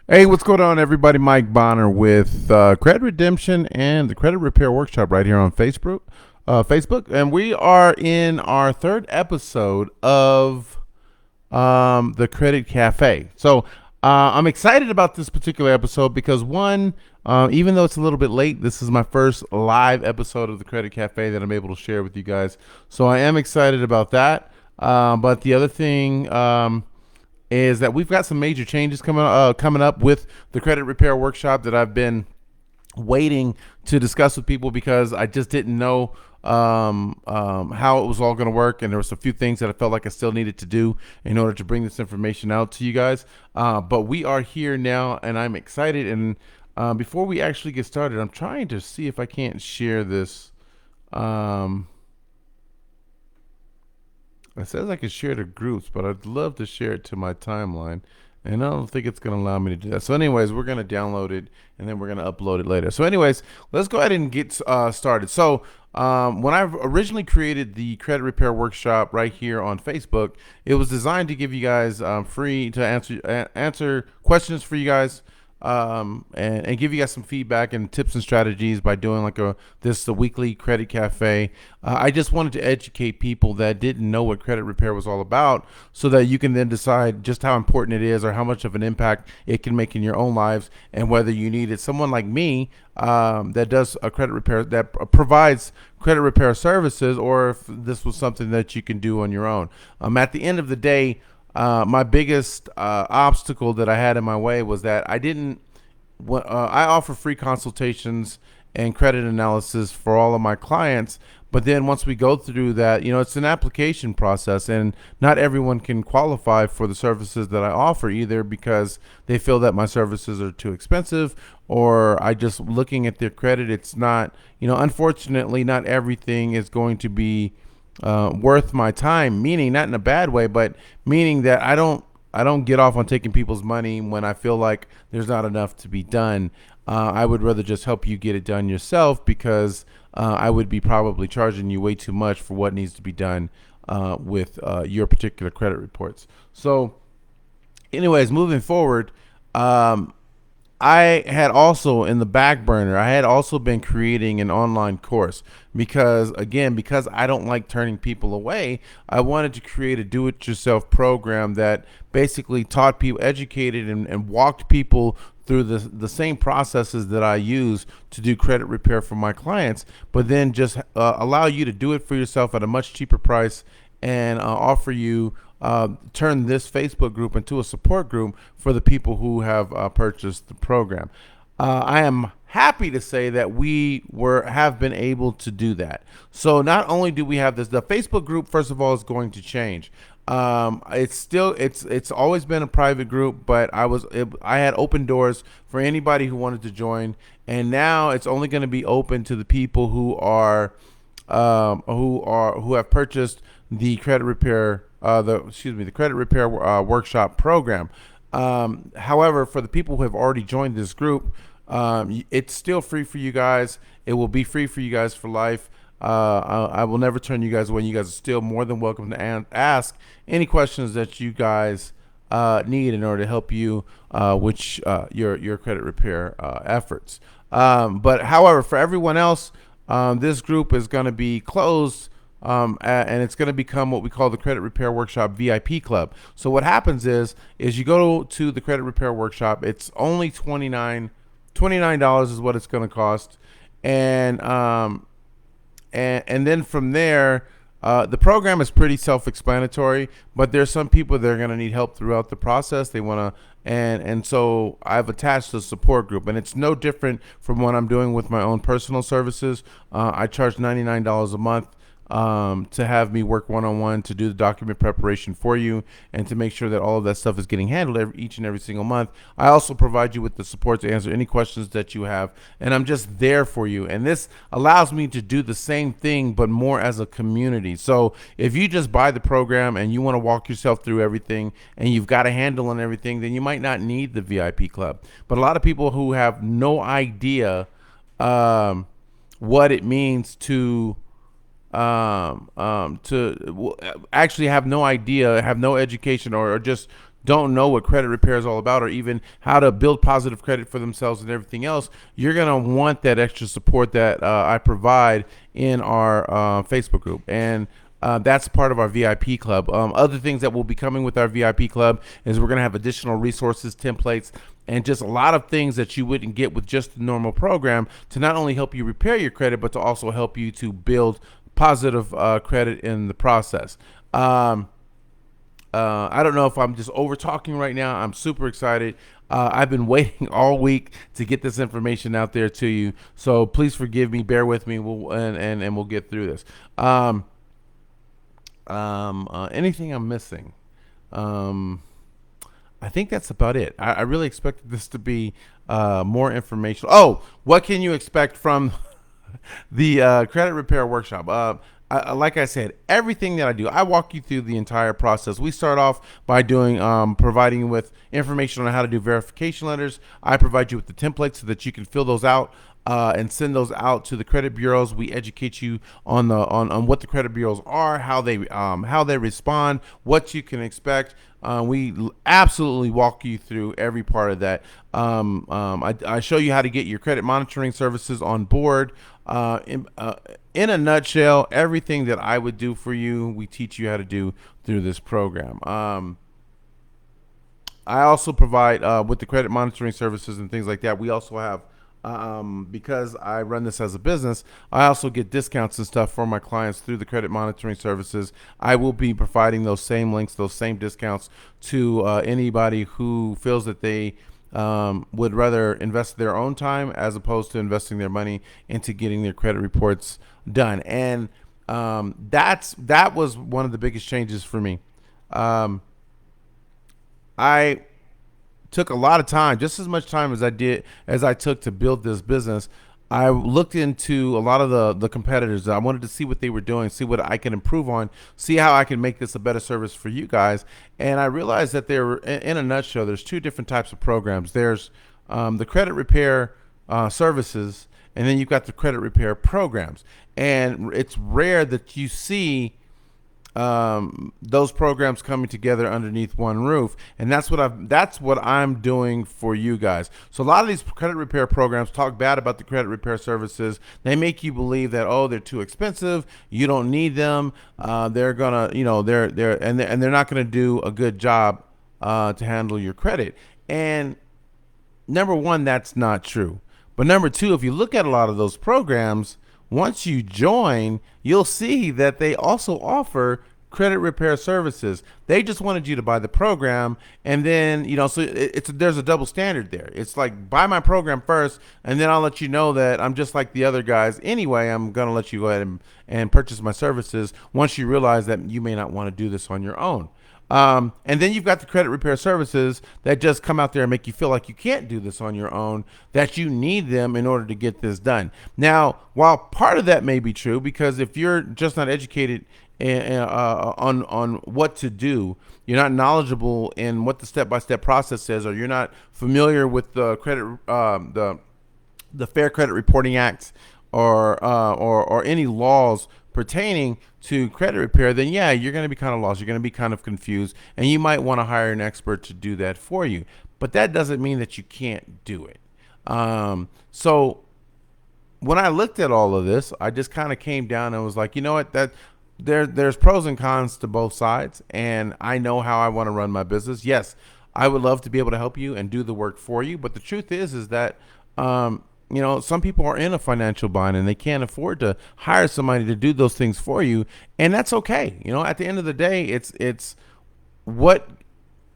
Hey, what's going on, everybody? Mike Bonner with Credit Redemption and the Credit Repair Workshop right here on Facebook, and we are in our third episode of the Credit Cafe. So I'm excited about this particular episode because one, even though it's a little bit late, this is my first live episode of the Credit Cafe that I'm able to share with you guys. So I am excited about that. But the other thing. Is that we've got some major changes coming up with the credit repair workshop that I've been waiting to discuss with people because I just didn't know how it was all going to work, and there was a few things that I felt like I still needed to do in order to bring this information out to you guys. But we are here now, and I'm excited. And before we actually get started, I'm trying to see if I can't share this. Um, It says I can share to groups, but I'd love to share it to my timeline. And I don't think it's going to allow me to do that. So, anyways, we're going to download it and then we're going to upload it later. So, anyways, let's go ahead and get started. So, when I originally created the credit repair workshop right here on Facebook, it was designed to give you guys free to answer questions for you guys, and give you guys some feedback and tips and strategies by doing like the weekly credit cafe. I just wanted to educate people that didn't know what credit repair was all about, so that you can then decide just how important it is or how much of an impact it can make in your own lives, and whether you needed someone like me that does a credit repair that provides credit repair services, or if this was something that you can do on your own. At the end of the day, my biggest obstacle that I had in my way was that I didn't. I offer free consultations and credit analysis for all of my clients, but then once we go through that, it's an application process, and not everyone can qualify for the services that I offer, either because they feel that my services are too expensive, or I just looking at their credit, it's not. Unfortunately, not everything is going to be worth my time, meaning not in a bad way, but meaning that I don't get off on taking people's money when I feel like there's not enough to be done. I would rather just help you get it done yourself, because I would be probably charging you way too much for what needs to be done with your particular credit reports. So, anyways, moving forward, um, I had also in the back burner, I had also been creating an online course because, again, because I don't like turning people away, I wanted to create a do it yourself program that basically taught people, educated, and walked people through the same processes that I use to do credit repair for my clients, but then just allow you to do it for yourself at a much cheaper price, and offer you turn this Facebook group into a support group for the people who have purchased the program. I am happy to say that we have been able to do that. So not only do we have this, the Facebook group, first of all, is going to change. It's always been a private group, but I had open doors for anybody who wanted to join, and now it's only going to be open to the people who have purchased the credit repair the credit repair workshop program. However, for the people who have already joined this group, it's still free for you guys. It will be free for you guys for life. I will never turn you guys away. You guys are still more than welcome to ask any questions that you guys need in order to help you with your credit repair efforts. But however, for everyone else, this group is going to be closed, and it's going to become what we call the Credit Repair Workshop VIP Club. So what happens is you go to the Credit Repair Workshop. It's only $29 is what it's going to cost, and then from there, the program is pretty self-explanatory. But there's some people that are going to need help throughout the process. They want to, and so I've attached a support group, and it's no different from what I'm doing with my own personal services. I charge $99 a month to have me work one-on-one to do the document preparation for you, and to make sure that all of that stuff is getting handled each and every single month. I also provide you with the support to answer any questions that you have, and I'm just there for you. And this allows me to do the same thing, but more as a community. So if you just buy the program and you want to walk yourself through everything and you've got a handle on everything, then you might not need the VIP club. But a lot of people who have no idea what it means to actually have no idea, have no education, or just don't know what credit repair is all about, or even how to build positive credit for themselves and everything else, you're going to want that extra support that I provide in our Facebook group. And that's part of our VIP club. Other things that will be coming with our VIP club is we're going to have additional resources, templates, and just a lot of things that you wouldn't get with just the normal program to not only help you repair your credit, but to also help you to build positive credit in the process. I don't know if I'm just over talking right now. I'm super excited. I've been waiting all week to get this information out there to you. So please forgive me, bear with me, and we'll get through this. Anything I'm missing? I think that's about it. I really expected this to be more information. Oh, what can you expect from the credit repair workshop? Like I said, everything that I do, I walk you through the entire process. We start off by doing providing you with information on how to do verification letters. I provide you with the templates so that you can fill those out and send those out to the credit bureaus. We educate you on on what the credit bureaus are, how they respond, what you can expect. We absolutely walk you through every part of that. I show you how to get your credit monitoring services on board. In a nutshell, everything that I would do for you, we teach you how to do through this program. I also provide with the credit monitoring services and things like that. We also have, because I run this as a business, I also get discounts and stuff for my clients through the credit monitoring services. I will be providing those same links, those same discounts to anybody who feels that they would rather invest their own time as opposed to investing their money into getting their credit reports done. And that was one of the biggest changes for me. I took a lot of time, just as much time as I took to build this business. I looked into a lot of the competitors. I wanted to see what they were doing, see what I can improve on, see how I can make this a better service for you guys. And I realized that in a nutshell, there's two different types of programs. There's the credit repair services, and then you've got the credit repair programs. And it's rare that you see those programs coming together underneath one roof, and that's what I'm doing for you guys. So a lot of these credit repair programs talk bad about the credit repair services. They make you believe that, oh, they're too expensive, you don't need them, they're gonna, they're not gonna do a good job to handle your credit. And number one, that's not true. But number two, if you look at a lot of those programs, once you join, you'll see that they also offer credit repair services. They just wanted you to buy the program, and then so there's a double standard there. It's like, buy my program first, and then I'll let you know that I'm just like the other guys anyway. I'm gonna let you go ahead and purchase my services once you realize that you may not want to do this on your own. And then you've got the credit repair services that just come out there and make you feel like you can't do this on your own, that you need them in order to get this done. Now, while part of that may be true, because if you're just not educated on what to do, you're not knowledgeable in what the step-by-step process is, or you're not familiar with the the Fair Credit Reporting Act or any laws pertaining to credit repair, then yeah, you're going to be kind of lost. You're going to be kind of confused, and you might want to hire an expert to do that for you. But that doesn't mean that you can't do it. So when I looked at all of this, I just kind of came down and was like, you know what, that there's pros and cons to both sides, and I know how I want to run my business. Yes, I would love to be able to help you and do the work for you, but the truth is that some people are in a financial bind and they can't afford to hire somebody to do those things for you, and that's okay. At the end of the day, it's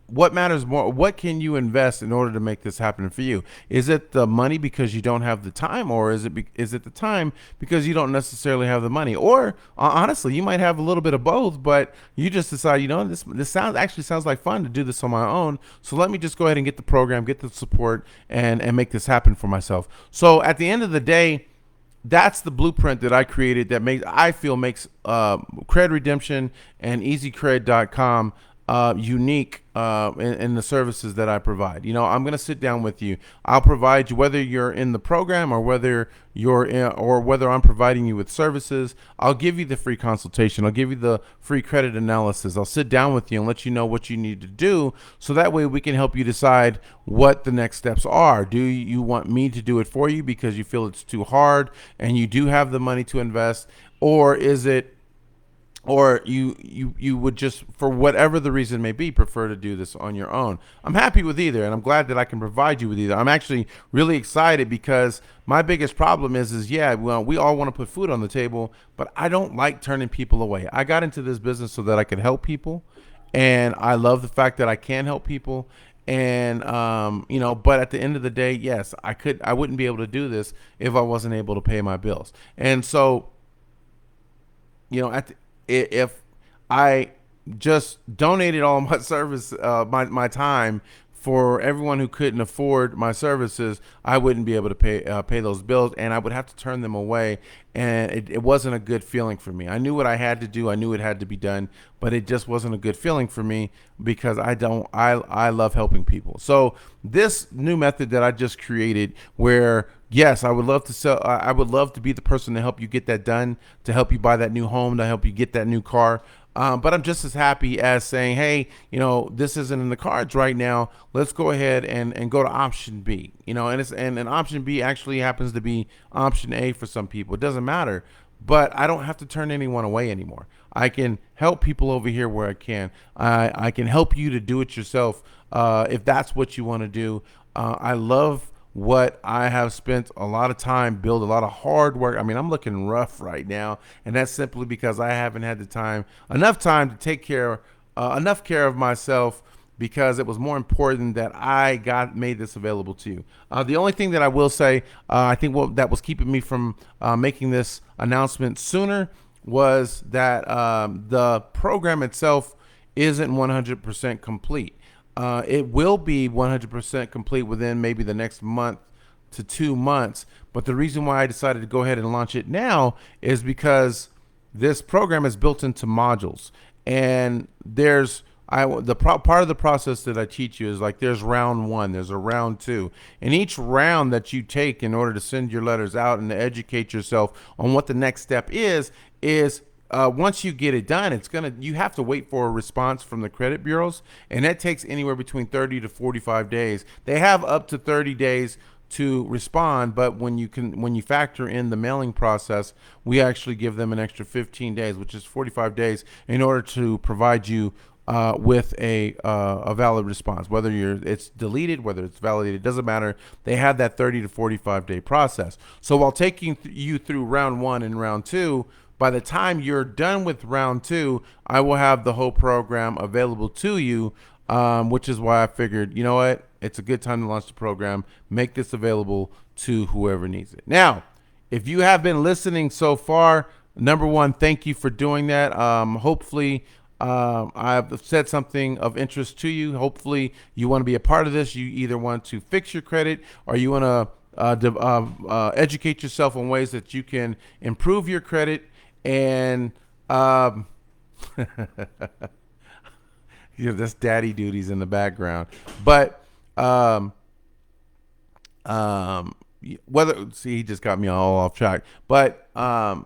what matters more. What can you invest in order to make this happen for you? Is it the money because you don't have the time, or is it the time because you don't necessarily have the money? Or honestly, you might have a little bit of both, but you just decide, this sounds like fun to do this on my own. So let me just go ahead and get the program, get the support, and make this happen for myself. So at the end of the day, that's the blueprint that I created that I feel makes Cred Redemption and EasyCred.com unique in the services that I provide. You know, I'm going to sit down with you. I'll provide you, whether you're in the program or whether or whether I'm providing you with services. I'll give you the free consultation. I'll give you the free credit analysis. I'll sit down with you and let you know what you need to do, so that way we can help you decide what the next steps are. Do you want me to do it for you because you feel it's too hard and you do have the money to invest, or is it, or you would just, for whatever the reason may be, prefer to do this on your own? I'm happy with either, and I'm glad that I can provide you with either. I'm actually really excited because my biggest problem is yeah, well, we all want to put food on the table, but I don't like turning people away. I got into this business so that I could help people, and I love the fact that I can help people. And you know, but at the end of the day, yes, I wouldn't be able to do this if I wasn't able to pay my bills. And so, you know, if I just donated all my service, my time for everyone who couldn't afford my services, I wouldn't be able to pay those bills, and I would have to turn them away. And it wasn't a good feeling for me. I knew what I had to do. I knew it had to be done, but it just wasn't a good feeling for me because I love helping people. So this new method that I just created, where yes, I would love to sell. I would love to be the person to help you get that done, to help you buy that new home, to help you get that new car. But I'm just as happy as saying, hey, you know, this isn't in the cards right now. Let's go ahead and go to option B. You know, and option B actually happens to be option A for some people. It doesn't matter, but I don't have to turn anyone away anymore. I can help people over here where I can. I can help you to do it yourself if that's what you want to do. I love what I have spent a lot of time, build a lot of hard work. I mean, I'm looking rough right now, and that's simply because I haven't had enough time to take enough care of myself, because it was more important that I made this available to you. The only thing that I will say, I think that was keeping me from making this announcement sooner, was that the program itself isn't 100% complete. It will be 100% complete within maybe the next month to 2 months. But the reason why I decided to go ahead and launch it now is because this program is built into modules, and part of the process that I teach you is like there's round one, there's a round two, and each round that you take in order to send your letters out and to educate yourself on what the next step is once you get it done, you have to wait for a response from the credit bureaus, and that takes anywhere between 30 to 45 days. They have up to 30 days to respond, but when you factor in the mailing process, we actually give them an extra 15 days, which is 45 days, in order to provide you with a valid response. Whether it's deleted, whether it's validated, it doesn't matter. They have that 30 to 45 day process. So while taking you through round one and round two, by the time you're done with round two, I will have the whole program available to you, which is why I figured, you know what, it's a good time to launch the program, make this available to whoever needs it. Now, if you have been listening so far, number one, thank you for doing that. Hopefully, I've said something of interest to you. Hopefully, you want to be a part of this. You either want to fix your credit, or you want to educate yourself on ways that you can improve your credit. And that's daddy duties in the background. But he just got me all off track. But what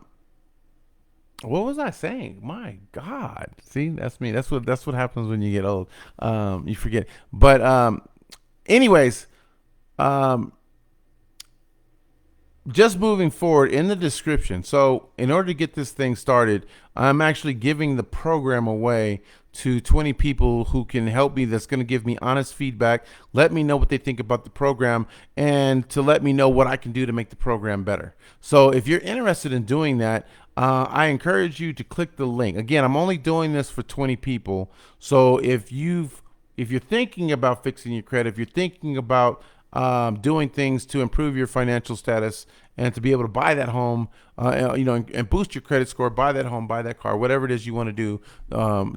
was I saying? My God. See, that's me. That's what happens when you get old. You forget. But anyways, just moving forward in the description. So in order to get this thing started, I'm actually giving the program away to 20 people who can help me, that's going to give me honest feedback, let me know what they think about the program, and to let me know what I can do to make the program better. So if you're interested in doing that, I encourage you to click the link. Again, I'm only doing this for 20 people. So if you're thinking about fixing your credit, if you're thinking about doing things to improve your financial status and to be able to buy that home, and boost your credit score, buy that home, buy that car, whatever it is you want to do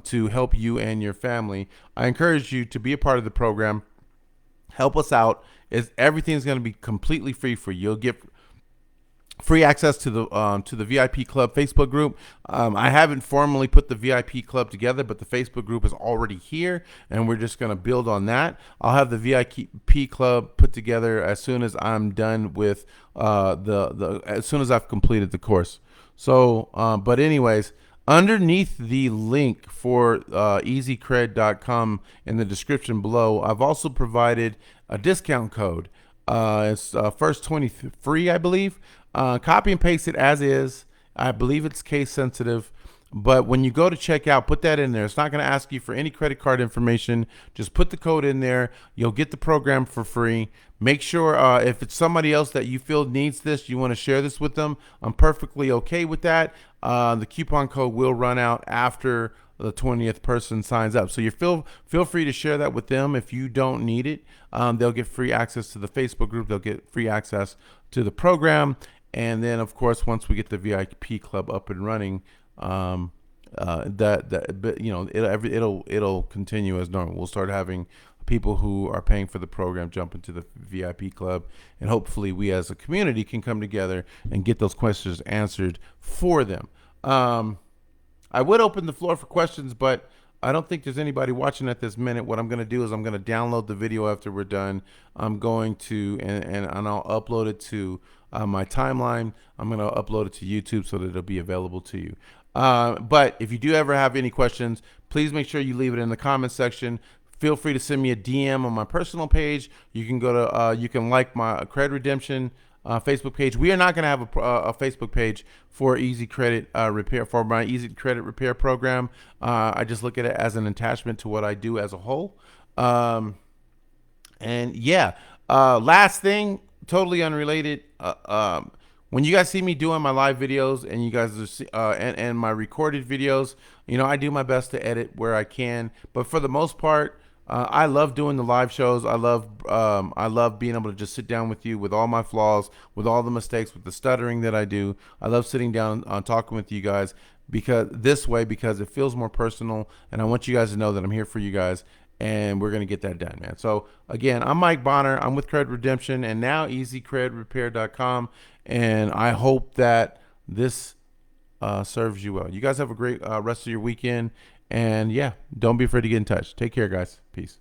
to help you and your family, I encourage you to be a part of the program. Help us out. Everything's going to be completely free for you. free access to the VIP Club Facebook group. I haven't formally put the VIP Club together, but the Facebook group is already here, and we're just going to build on that. I'll have the VIP Club put together as soon as I'm done with the as soon as I've completed the course. So, but anyways, underneath the link for easycred.com in the description below, I've also provided a discount code. It's first 20 free, I believe. Copy and paste it as is. I believe it's case sensitive. But when you go to checkout, put that in there. It's not going to ask you for any credit card information. Just put the code in there. You'll get the program for free. Make sure if it's somebody else that you feel needs this, you want to share this with them. I'm perfectly okay with that. The coupon code will run out after the 20th person signs up. So you feel free to share that with them if you don't need it. They'll get free access to the Facebook group. They'll get free access to the program. And then, of course, once we get the VIP Club up and running, it'll continue as normal. We'll start having people who are paying for the program jump into the VIP Club, and hopefully we as a community can come together and get those questions answered for them. I would open the floor for questions, but I don't think there's anybody watching at this minute. What I'm going to do is I'm going to download the video after we're done. I'm going to, and I'll upload it to my timeline. I'm going to upload it to YouTube so that it'll be available to you. But if you do ever have any questions, please make sure you leave it in the comments section. Feel free to send me a DM on my personal page. You can go to, you can like my Cred Redemption Facebook page. We are not going to have a Facebook page for Easy Credit Repair, for my Easy Credit Repair program. I just look at it as an attachment to what I do as a whole. And yeah, last thing, totally unrelated. When you guys see me doing my live videos and you guys are and my recorded videos, you know, I do my best to edit where I can, but for the most part, I love doing the live shows. I love being able to just sit down with you with all my flaws, with all the mistakes, with the stuttering that I do. I love sitting down talking with you guys because it feels more personal, and I want you guys to know that I'm here for you guys, and we're gonna get that done, man. So again, I'm Mike Bonner. I'm with Cred Redemption and now EasyCredRepair.com, and I hope that this serves you well. You guys have a great rest of your weekend. And yeah, don't be afraid to get in touch. Take care, guys. Peace.